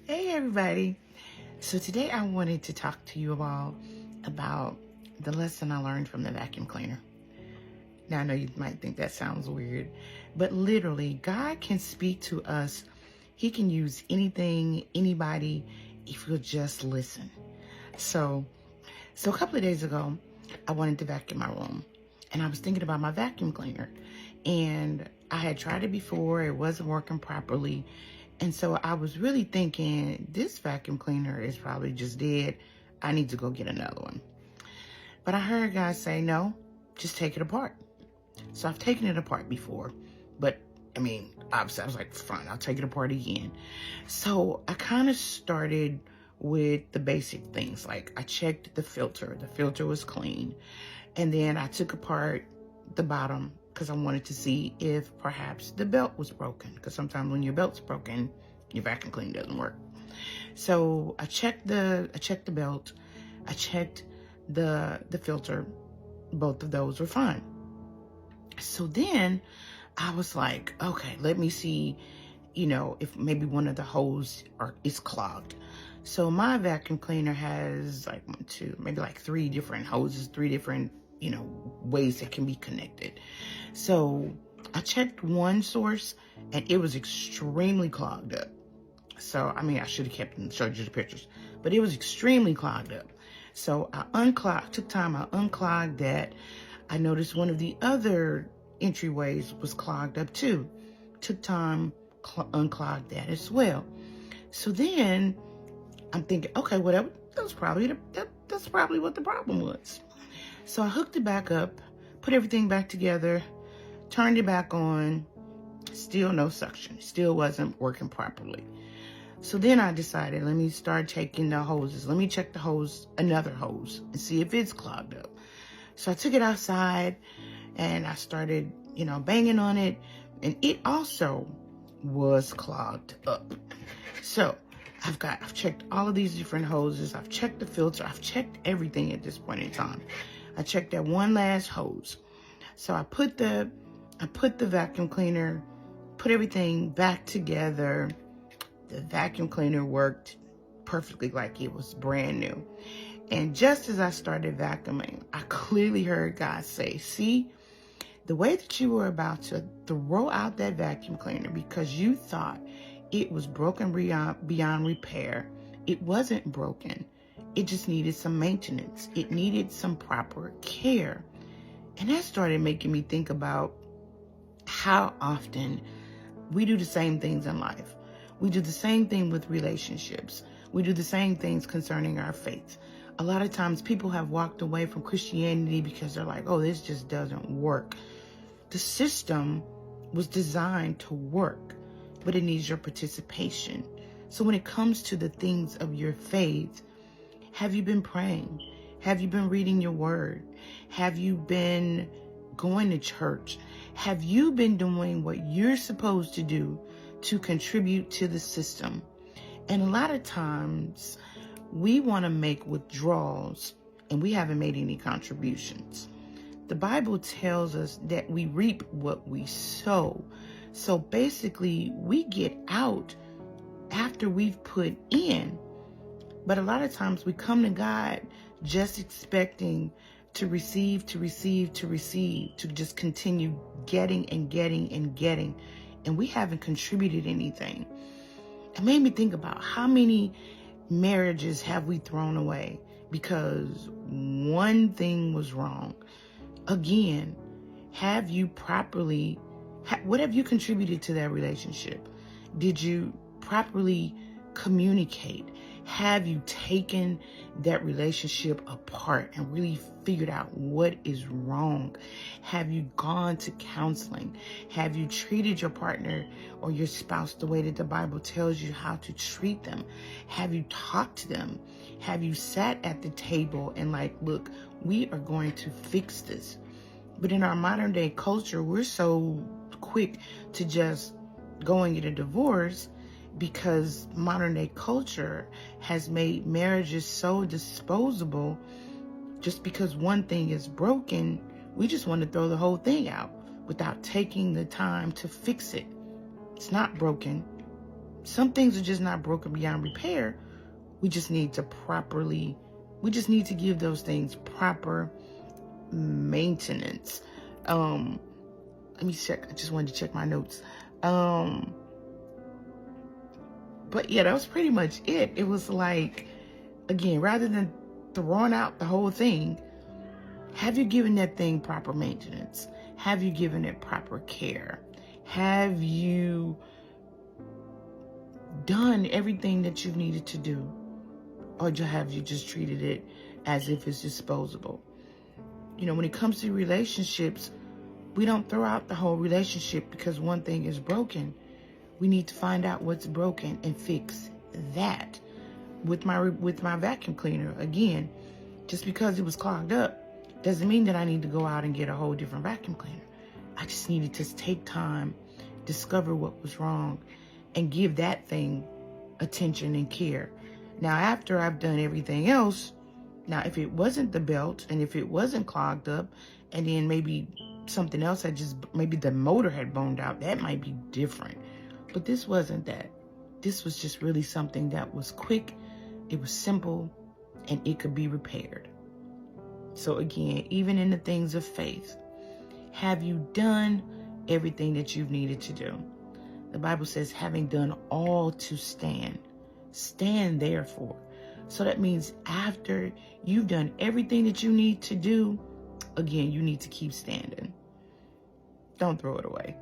Hey everybody. So today I wanted to talk to you all about the lesson I learned from the vacuum cleaner. Now I know you might think that sounds weird, but literally God can speak to us. He can use anything, anybody, if you'll just listen. So a couple of days ago, I wanted to vacuum my room and I was thinking about my vacuum cleaner, and I had tried it before. It wasn't working properly. And so I was really thinking, this vacuum cleaner is probably just dead. I need to go get another one. But I heard guys say, no, just take it apart. So I've taken it apart before, but obviously I was like, fine, I'll take it apart again. So I kind of started with the basic things. Like I checked the filter. The filter was clean. And then I took apart the bottom because I wanted to see if perhaps the belt was broken. Because sometimes when your belt's broken, your vacuum cleaner doesn't work. So I checked the belt. I checked the filter. Both of those were fine. So then I was like, okay, let me see, if maybe one of the hoses is clogged. So my vacuum cleaner has like three different hoses, three different, ways that can be connected. So I checked one source and it was extremely clogged up. So, I should have kept and showed you the pictures, but it was extremely clogged up. So I took time, I unclogged that. I noticed one of the other entryways was clogged up too. Took time, unclogged that as well. So then I'm thinking, okay, whatever, that's probably what the problem was. So I hooked it back up, put everything back together, turned it back on, still no suction, still wasn't working properly. So then I decided, let me start taking the hoses. Let me check the hose, another hose, and see if it's clogged up. So I took it outside and I started, banging on it, and it also was clogged up. So I've checked all of these different hoses. I've checked the filter. I've checked everything at this point in time. I checked that one last hose. So I put the vacuum cleaner, put everything back together. The vacuum cleaner worked perfectly like it was brand new. And just as I started vacuuming, I clearly heard God say, see, the way that you were about to throw out that vacuum cleaner because you thought it was broken beyond repair, it wasn't broken. It just needed some maintenance. It needed some proper care. And that started making me think about how often we do the same things in life. We do the same thing with relationships. We do the same things concerning our faith. A lot of times people have walked away from Christianity because they're like, oh, this just doesn't work. The system was designed to work, but it needs your participation. So when it comes to the things of your faith, have you been praying? Have you been reading your word? Have you been going to church? Have you been doing what you're supposed to do to contribute to the system? And a lot of times we want to make withdrawals and we haven't made any contributions. The Bible tells us that we reap what we sow. So basically we get out after we've put in. But a lot of times we come to God just expecting to receive, to just continue getting and getting and getting. And we haven't contributed anything. It made me think about how many marriages have we thrown away because one thing was wrong. Again, what have you contributed to that relationship? Did you properly communicate? Have you taken that relationship apart and really figured out what is wrong? Have you gone to counseling? Have you treated your partner or your spouse the way that the Bible tells you how to treat them? Have you talked to them? Have you sat at the table and look, we are going to fix this? But in our modern day culture, we're so quick to just go and get a divorce because modern day culture has made marriages so disposable. Just because one thing is broken, we just want to throw the whole thing out without taking the time to fix it. It's not broken. some things are just not broken beyond repair. We just need to give those things proper maintenance. Let me check. I just wanted to check my notes. But yeah, that was pretty much it. It was like, again, rather than throwing out the whole thing, have you given that thing proper maintenance? Have you given it proper care? Have you done everything that you've needed to do? Or have you just treated it as if it's disposable? You know, when it comes to relationships, we don't throw out the whole relationship because one thing is broken. We need to find out what's broken and fix that. With my vacuum cleaner, again, just because it was clogged up doesn't mean that I need to go out and get a whole different vacuum cleaner. I just needed to take time, discover what was wrong, and give that thing attention and care. Now, after I've done everything else, now if it wasn't the belt and if it wasn't clogged up, and then maybe something else maybe the motor had boned out, that might be different. But this wasn't that. This was just really something that was quick, it was simple, and it could be repaired. So again, even in the things of faith, have you done everything that you've needed to do? The Bible says, having done all to stand, stand therefore. So that means after you've done everything that you need to do, again, you need to keep standing. Don't throw it away.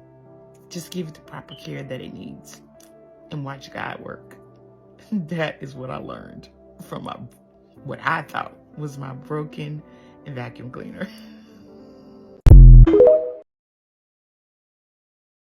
Just give it the proper care that it needs and watch God work. That is what I learned from what I thought was my broken vacuum cleaner.